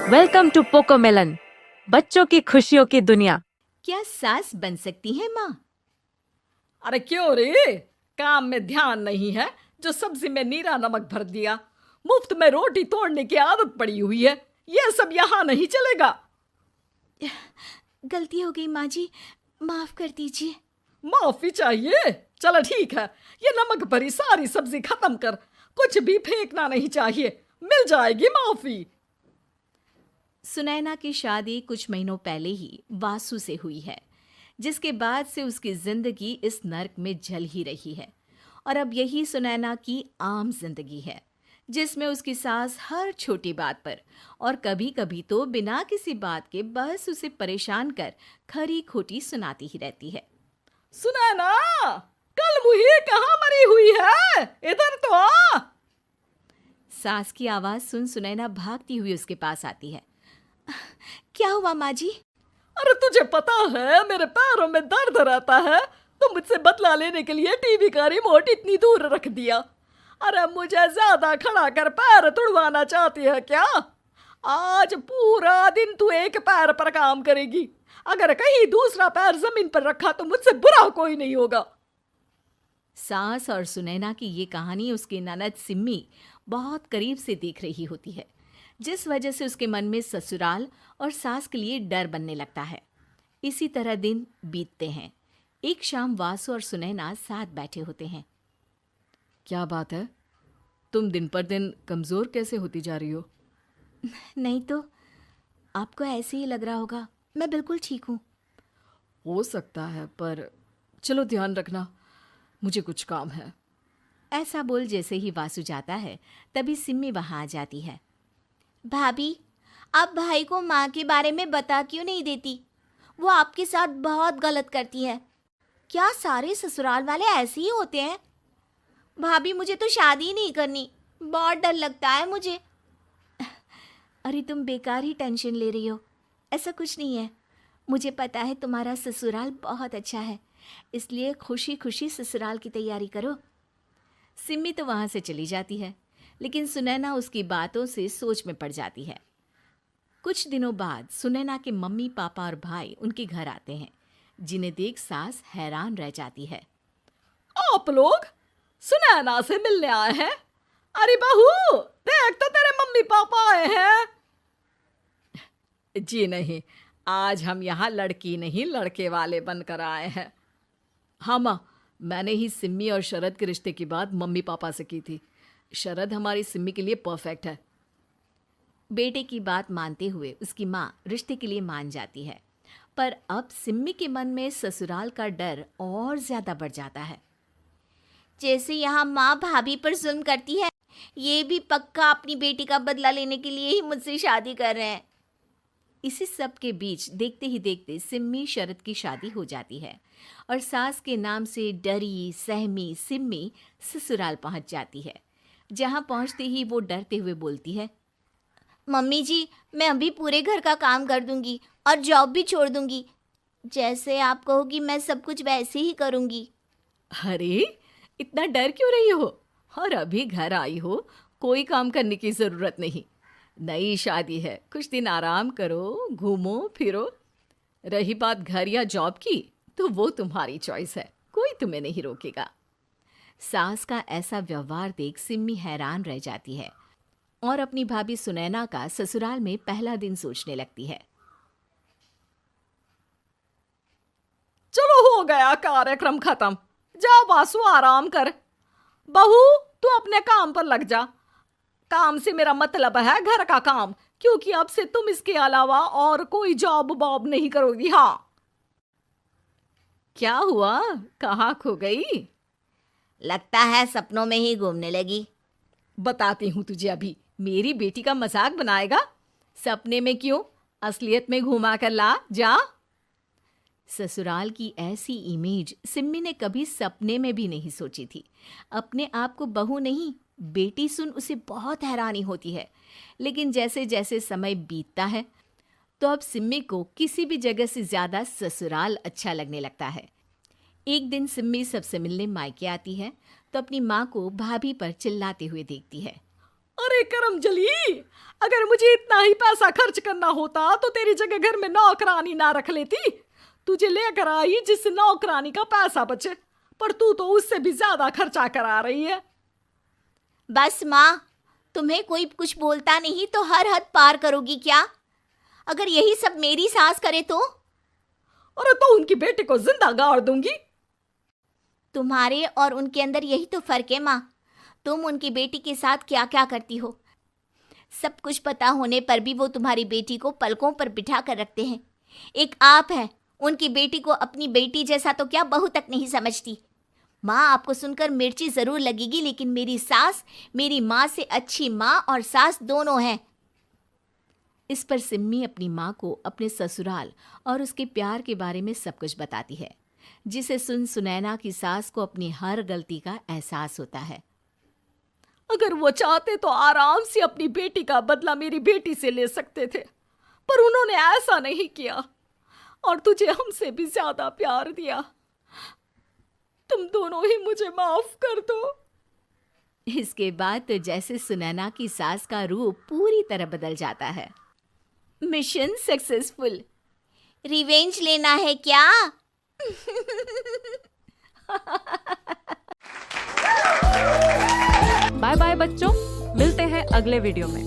Welcome to पोकोमेलन, बच्चों की खुशियों की दुनिया। क्या सास बन सकती है माँ? अरे क्यों रे, काम में ध्यान नहीं है जो सब्जी में नीरा नमक भर दिया। मुफ्त में रोटी तोड़ने की आदत पड़ी हुई है। ये सब यहाँ नहीं चलेगा। गलती हो गई माँ जी, माफ कर दीजिए। माफी चाहिए? चलो ठीक है, ये नमक भरी सारी सब्जी खत्म कर। कुछ भी फेंकना नहीं चाहिए, मिल जाएगी माफी। सुनैना की शादी कुछ महीनों पहले ही वासु से हुई है, जिसके बाद से उसकी जिंदगी इस नर्क में जल ही रही है। और अब यही सुनैना की आम जिंदगी है, जिसमें उसकी सास हर छोटी बात पर और कभी कभी तो बिना किसी बात के बस उसे परेशान कर खरी खोटी सुनाती ही रहती है। सुनैना, कल मुही कहाँ मरी हुई है? इधर तो आ। सास की आवाज सुन सुनैना भागती हुई उसके पास आती है। क्या हुआ माँ जी? अरे तुझे पता है मेरे पैरों में दर्द रहता है, तो मुझसे बदला लेने के लिए टीवी का रिमोट इतनी दूर रख दिया। अरे मुझे ज्यादा खड़ा कर पैर तुड़वाना चाहती है क्या? आज पूरा दिन तू एक पैर पर काम करेगी। अगर कहीं दूसरा पैर जमीन पर रखा तो मुझसे बुरा कोई नहीं होगा। सास और सुनैना की ये कहानी उसकी ननद सिम्मी बहुत करीब से देख रही होती है, जिस वजह से उसके मन में ससुराल और सास के लिए डर बनने लगता है। इसी तरह दिन बीतते हैं। एक शाम वासु और सुनैना साथ बैठे होते हैं। क्या बात है, तुम दिन पर दिन कमजोर कैसे होती जा रही हो? नहीं तो आपको ऐसे ही लग रहा होगा, मैं बिल्कुल ठीक हूँ। हो सकता है, पर चलो ध्यान रखना, मुझे कुछ काम है। ऐसा बोल जैसे ही वासु जाता है, तभी सिम्मी वहां आ जाती है। भाभी, आप भाई को माँ के बारे में बता क्यों नहीं देती? वो आपके साथ बहुत गलत करती है। क्या सारे ससुराल वाले ऐसे ही होते हैं? भाभी, मुझे तो शादी नहीं करनी, बहुत डर लगता है मुझे। अरे तुम बेकार ही टेंशन ले रही हो, ऐसा कुछ नहीं है। मुझे पता है तुम्हारा ससुराल बहुत अच्छा है, इसलिए खुशी खुशी ससुराल की तैयारी करो। सिम्मी तो वहाँ से चली जाती है, लेकिन सुनैना उसकी बातों से सोच में पड़ जाती है। कुछ दिनों बाद सुनैना के मम्मी पापा और भाई उनके घर आते हैं, जिन्हें देख सास हैरान रह जाती है। आप लोग सुनैना से मिलने आए हैं? अरे बहू, देख तो तेरे मम्मी पापा आए हैं। जी नहीं, आज हम यहाँ लड़की नहीं लड़के वाले बनकर आए हैं। हाँ माँ, मैंने ही सिम्मी और शरद के रिश्ते की बात मम्मी पापा से की थी। शरद हमारी सिम्मी के लिए परफेक्ट है। बेटे की बात मानते हुए उसकी माँ रिश्ते के लिए मान जाती है, पर अब सिम्मी के मन में ससुराल का डर और ज्यादा बढ़ जाता है। जैसे यहाँ माँ भाभी पर जुल्म करती है, ये भी पक्का अपनी बेटी का बदला लेने के लिए ही मुझसे शादी कर रहे हैं। इसी सब के बीच देखते ही देखते सिम्मी शरद की शादी हो जाती है और सास के नाम से डरी सहमी सिम्मी ससुराल पहुंच जाती है। जहां पहुंचते ही वो डरते हुए बोलती है, मम्मी जी, मैं अभी पूरे घर का काम कर दूंगी और जॉब भी छोड़ दूंगी। जैसे आप कहोगी मैं सब कुछ वैसे ही करूंगी। अरे, इतना डर क्यों रही हो? और अभी घर आई हो, कोई काम करने की ज़रूरत नहीं। नई शादी है, कुछ दिन आराम करो, घूमो फिरो। रही बात घर या जॉब की, तो वो तुम्हारी चॉइस है, कोई तुम्हें नहीं रोकेगा। सास का ऐसा व्यवहार देख सिम्मी हैरान रह जाती है और अपनी भाभी सुनैना का ससुराल में पहला दिन सोचने लगती है। चलो हो गया कार्यक्रम खत्म, जा वासु आराम कर। बहू, तू अपने काम पर लग जा। काम से मेरा मतलब है घर का काम, क्योंकि अब से तुम इसके अलावा और कोई जॉब बॉब नहीं करोगी। हाँ। क्या हुआ, कहाँ खो गई? लगता है सपनों में ही घूमने लगी। बताती हूँ तुझे अभी। मेरी बेटी का मजाक बनाएगा? सपने में क्यों, असलियत में घुमा कर ला, जा। ससुराल की ऐसी इमेज सिम्मी ने कभी सपने में भी नहीं सोची थी। अपने आप को बहू नहीं, बेटी सुन उसे बहुत हैरानी होती है। लेकिन जैसे जैसे समय बीतता है, तो अब सिम्मी को किसी भी जगह से ज्यादा ससुराल अच्छा लगने लगता है। एक दिन सिम्मी सबसे मिलने मायके आती है, तो अपनी माँ को भाभी पर चिल्लाते हुए देखती है। अरे करमजली, अगर मुझे इतना ही पैसा खर्च करना होता तो तेरी जगह घर में नौकरानी ना रख लेती। तुझे लेकर आई जिस नौकरानी का पैसा बचे, पर तू तो उससे भी ज्यादा खर्चा करा रही है। बस माँ, तुम्हें कोई कुछ बोलता नहीं तो हर हद पार करोगी क्या? अगर यही सब मेरी सास करे तो? अरे तो उनकी बेटी को जिंदा गाड़ दूंगी। तुम्हारे और उनके अंदर यही तो फर्क है माँ। तुम उनकी बेटी के साथ क्या क्या करती हो, सब कुछ पता होने पर भी वो तुम्हारी बेटी को पलकों पर बिठा कर रखते हैं। एक आप है, उनकी बेटी को अपनी बेटी जैसा तो क्या बहू तक नहीं समझती। माँ, आपको सुनकर मिर्ची जरूर लगेगी, लेकिन मेरी सास मेरी माँ से अच्छी माँ और सास दोनों हैं। इस पर सिम्मी अपनी माँ को अपने ससुराल और उसके प्यार के बारे में सब कुछ बताती है, जिसे सुन सुनैना की सास को अपनी हर गलती का एहसास होता है। अगर वो चाहते तो आराम से अपनी बेटी का बदला मेरी बेटी से ले सकते थे, पर उन्होंने ऐसा नहीं किया और तुझे हमसे भी ज्यादा प्यार दिया। तुम दोनों ही मुझे माफ कर दो। इसके बाद तो जैसे सुनैना की सास का रूप पूरी तरह बदल जाता है। Mission successful. रिवेंज लेना है क्या? बाय बाय बच्चों, मिलते हैं अगले वीडियो में।